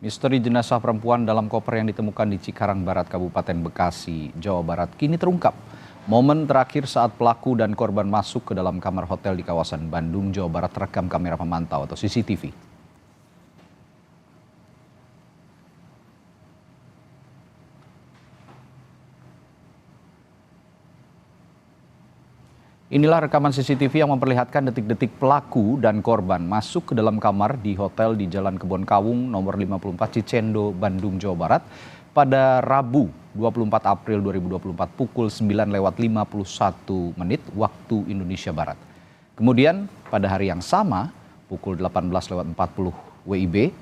Misteri jenazah perempuan dalam koper yang ditemukan di Cikarang Barat, Kabupaten Bekasi, Jawa Barat kini terungkap. Momen terakhir saat pelaku dan korban masuk ke dalam kamar hotel di kawasan Bandung, Jawa Barat terekam kamera pemantau atau CCTV. Inilah rekaman CCTV yang memperlihatkan detik-detik pelaku dan korban masuk ke dalam kamar di hotel di Jalan Kebon Kawung nomor 54 Cicendo, Bandung, Jawa Barat pada Rabu 24 April 2024 pukul 9:51 waktu Indonesia Barat. Kemudian pada hari yang sama pukul 18:40 WIB,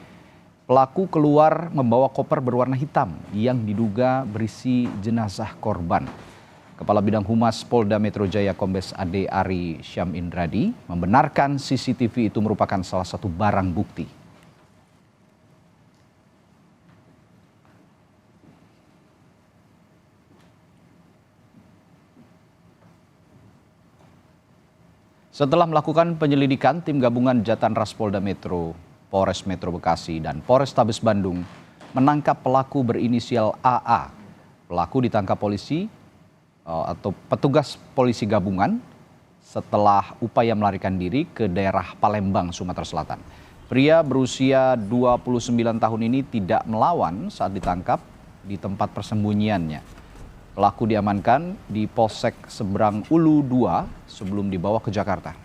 pelaku keluar membawa koper berwarna hitam yang diduga berisi jenazah korban. Kepala Bidang Humas Polda Metro Jaya Kombes Ade Ari Syam Indradi membenarkan CCTV itu merupakan salah satu barang bukti. Setelah melakukan penyelidikan, tim gabungan Jatanras Polda Metro, Polres Metro Bekasi, dan Polrestabes Bandung menangkap pelaku berinisial AA. Pelaku ditangkap polisi atau petugas polisi gabungan setelah upaya melarikan diri ke daerah Palembang, Sumatera Selatan. Pria berusia 29 tahun ini tidak melawan saat ditangkap di tempat persembunyiannya. Pelaku diamankan di Polsek Seberang Ulu 2 sebelum dibawa ke Jakarta.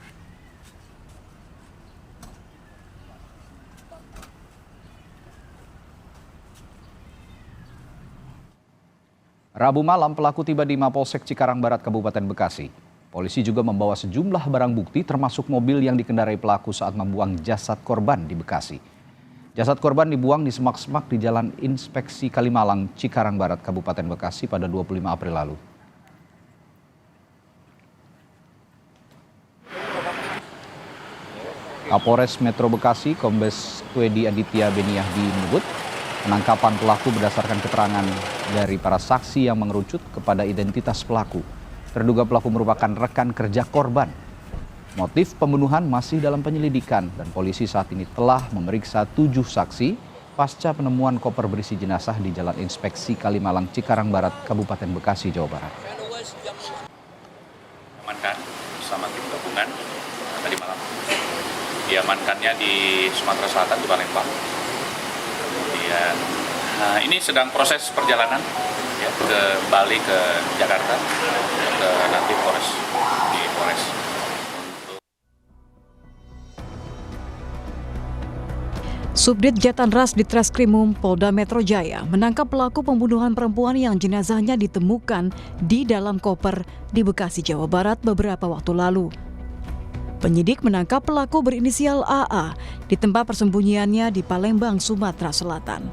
Rabu malam pelaku tiba di Mapolsek Cikarang Barat, Kabupaten Bekasi. Polisi juga membawa sejumlah barang bukti termasuk mobil yang dikendarai pelaku saat membuang jasad korban di Bekasi. Jasad korban dibuang di semak-semak di Jalan Inspeksi Kalimalang, Cikarang Barat, Kabupaten Bekasi pada 25 April lalu. Kapolres Metro Bekasi, Kombes Twedi Aditya Beniahdi menyebut penangkapan pelaku berdasarkan keterangan dari para saksi yang mengerucut kepada identitas pelaku. Terduga pelaku merupakan rekan kerja korban. Motif pembunuhan masih dalam penyelidikan dan polisi saat ini telah memeriksa 7 saksi pasca penemuan koper berisi jenazah di Jalan Inspeksi Kalimalang, Cikarang Barat, Kabupaten Bekasi, Jawa Barat. Diamankan bersama tim gabungan tadi malam. Diamankannya di Sumatera Selatan, di Palembang. Kemudian ini sedang proses perjalanan ya, kembali ke Jakarta ke nanti Polres di Polres. Subdit Jatanras Ditreskrimum Polda Metro Jaya menangkap pelaku pembunuhan perempuan yang jenazahnya ditemukan di dalam koper di Bekasi, Jawa Barat beberapa waktu lalu. Penyidik menangkap pelaku berinisial AA di tempat persembunyiannya di Palembang, Sumatera Selatan.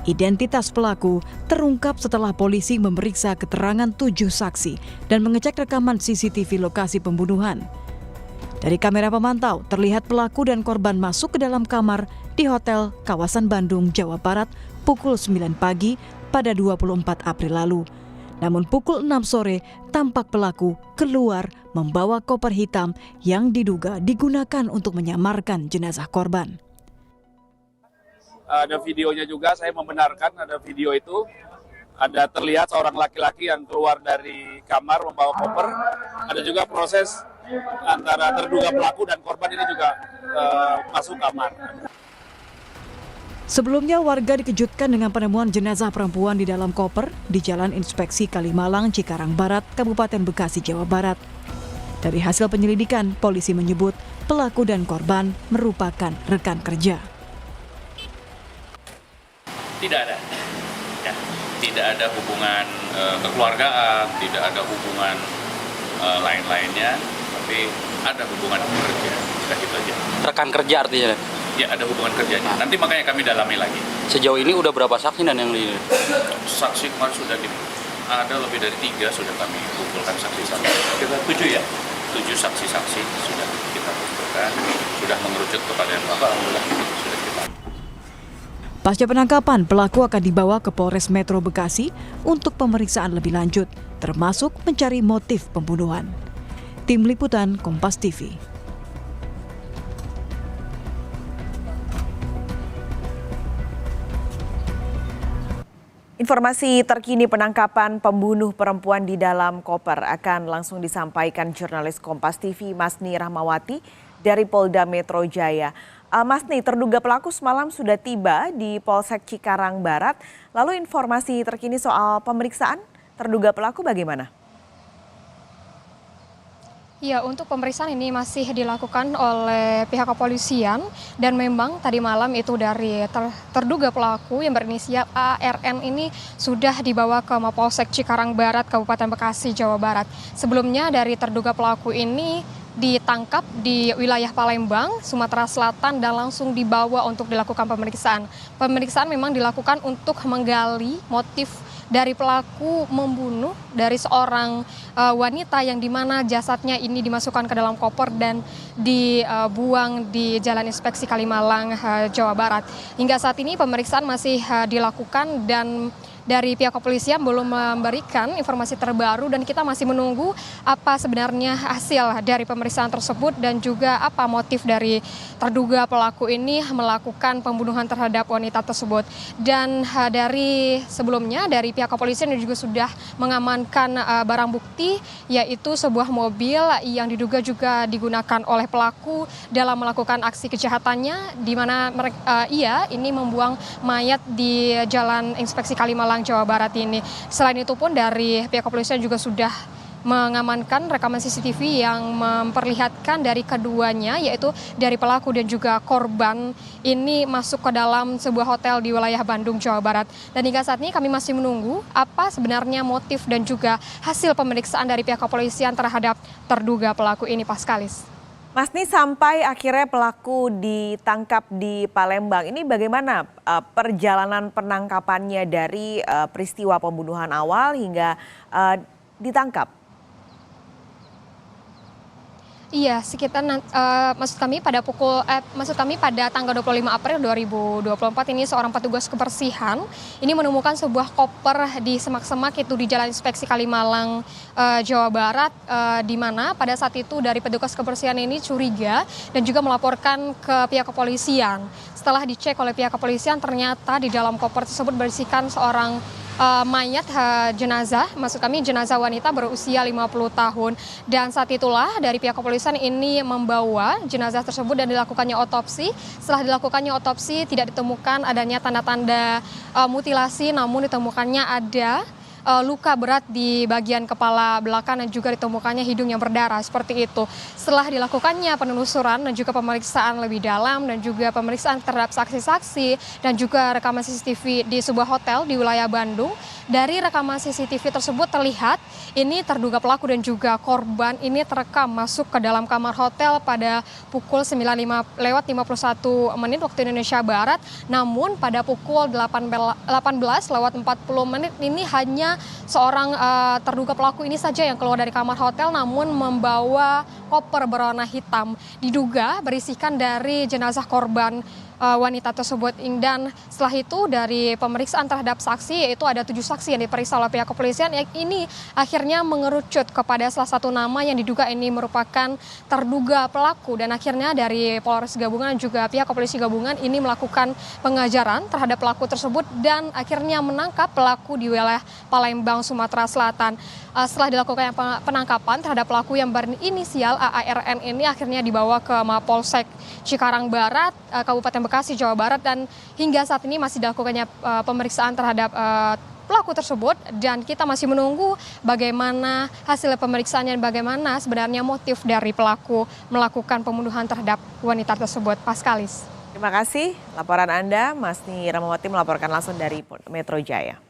Identitas pelaku terungkap setelah polisi memeriksa keterangan 7 saksi dan mengecek rekaman CCTV lokasi pembunuhan. Dari kamera pemantau, terlihat pelaku dan korban masuk ke dalam kamar di hotel kawasan Bandung, Jawa Barat pukul 9 pagi pada 24 April lalu. Namun pukul 6 sore, tampak pelaku keluar membawa koper hitam yang diduga digunakan untuk menyamarkan jenazah korban. Ada videonya juga, saya membenarkan ada video itu. Ada terlihat seorang laki-laki yang keluar dari kamar membawa koper. Ada juga proses antara terduga pelaku dan korban ini juga masuk kamar. Sebelumnya warga dikejutkan dengan penemuan jenazah perempuan di dalam koper di Jalan Inspeksi Kalimalang, Cikarang Barat, Kabupaten Bekasi, Jawa Barat. Dari hasil penyelidikan, polisi menyebut pelaku dan korban merupakan rekan kerja. Tidak ada, ya, tidak ada hubungan kekeluargaan, tidak ada hubungan lain-lainnya, tapi ada hubungan kerja, sudah gitu aja. Rekan kerja artinya? Ya, ada hubungan kerjanya. Nanti makanya kami dalami lagi. Sejauh ini udah berapa saksi dan yang di saksi kemarin sudah ada lebih dari 3 sudah kami kumpulkan saksi-saksi. Kita 7 ya? 7 saksi-saksi sudah kita kumpulkan, sudah mengerucut kepada yang alhamdulillah sudah kita. Pasca penangkapan, pelaku akan dibawa ke Polres Metro Bekasi untuk pemeriksaan lebih lanjut, termasuk mencari motif pembunuhan. Tim Liputan Kompas TV. Informasi terkini penangkapan pembunuh perempuan di dalam koper akan langsung disampaikan jurnalis Kompas TV Masni Rahmawati dari Polda Metro Jaya. Masni, terduga pelaku semalam sudah tiba di Polsek Cikarang Barat. Lalu informasi terkini soal pemeriksaan terduga pelaku bagaimana? Ya, untuk pemeriksaan ini masih dilakukan oleh pihak kepolisian dan memang tadi malam itu dari terduga pelaku yang berinisial ARN ini sudah dibawa ke Mapolsek Cikarang Barat, Kabupaten Bekasi, Jawa Barat. Sebelumnya dari terduga pelaku ini ditangkap di wilayah Palembang, Sumatera Selatan dan langsung dibawa untuk dilakukan pemeriksaan. Pemeriksaan memang dilakukan untuk menggali motif dari pelaku membunuh dari seorang wanita yang dimana jasadnya ini dimasukkan ke dalam koper dan dibuang di Jalan Inspeksi Kalimalang, Jawa Barat. Hingga saat ini pemeriksaan masih dilakukan dan dari pihak kepolisian belum memberikan informasi terbaru dan kita masih menunggu apa sebenarnya hasil dari pemeriksaan tersebut dan juga apa motif dari terduga pelaku ini melakukan pembunuhan terhadap wanita tersebut. Dan dari sebelumnya dari pihak kepolisian juga sudah mengamankan barang bukti yaitu sebuah mobil yang diduga juga digunakan oleh pelaku dalam melakukan aksi kejahatannya di mana ia ini membuang mayat di Jalan Inspeksi Kalimalang, Jawa Barat ini. Selain itu pun dari pihak kepolisian juga sudah mengamankan rekaman CCTV yang memperlihatkan dari keduanya yaitu dari pelaku dan juga korban ini masuk ke dalam sebuah hotel di wilayah Bandung, Jawa Barat. Dan hingga saat ini kami masih menunggu apa sebenarnya motif dan juga hasil pemeriksaan dari pihak kepolisian terhadap terduga pelaku ini, Paskalis. Masni, sampai akhirnya pelaku ditangkap di Palembang, ini bagaimana perjalanan penangkapannya dari peristiwa pembunuhan awal hingga ditangkap? Iya, sekitar maksud kami pada tanggal 25 April 2024 ini seorang petugas kebersihan ini menemukan sebuah koper di semak-semak itu di Jalan Inspeksi Kalimalang, Jawa Barat, di mana pada saat itu dari petugas kebersihan ini curiga dan juga melaporkan ke pihak kepolisian. Setelah dicek oleh pihak kepolisian ternyata di dalam koper tersebut berisikan seorang mayat jenazah, maksud kami jenazah wanita berusia 50 tahun. Dan saat itulah dari pihak kepolisian ini membawa jenazah tersebut dan dilakukannya otopsi. Setelah dilakukannya otopsi tidak ditemukan adanya tanda-tanda mutilasi, namun ditemukannya ada luka berat di bagian kepala belakang dan juga ditemukannya hidung yang berdarah seperti itu. Setelah dilakukannya penelusuran dan juga pemeriksaan lebih dalam dan juga pemeriksaan terhadap saksi-saksi dan juga rekaman CCTV di sebuah hotel di wilayah Bandung, dari rekaman CCTV tersebut terlihat ini terduga pelaku dan juga korban ini terekam masuk ke dalam kamar hotel pada pukul 9.51 waktu Indonesia Barat. Namun pada pukul 18.40 ini hanya seorang terduga pelaku ini saja yang keluar dari kamar hotel namun membawa koper berwarna hitam diduga berisikan dari jenazah korban wanita tersebut. Dan setelah itu dari pemeriksaan terhadap saksi yaitu ada 7 saksi yang diperiksa oleh pihak kepolisian yang ini akhirnya mengerucut kepada salah satu nama yang diduga ini merupakan terduga pelaku dan akhirnya dari Polres Gabungan dan juga pihak kepolisi gabungan ini melakukan pengajaran terhadap pelaku tersebut dan akhirnya menangkap pelaku di wilayah Palembang, Sumatera Selatan. Setelah dilakukan penangkapan terhadap pelaku yang berinisial AARN ini akhirnya dibawa ke Mapolsek Cikarang Barat, Kabupaten Bekasi, Jawa Barat dan hingga saat ini masih dilakukannya pemeriksaan terhadap pelaku tersebut dan kita masih menunggu bagaimana hasil pemeriksaannya dan bagaimana sebenarnya motif dari pelaku melakukan pembunuhan terhadap wanita tersebut. Paskalis. Terima kasih laporan Anda, Masni Rahmawati melaporkan langsung dari Metro Jaya.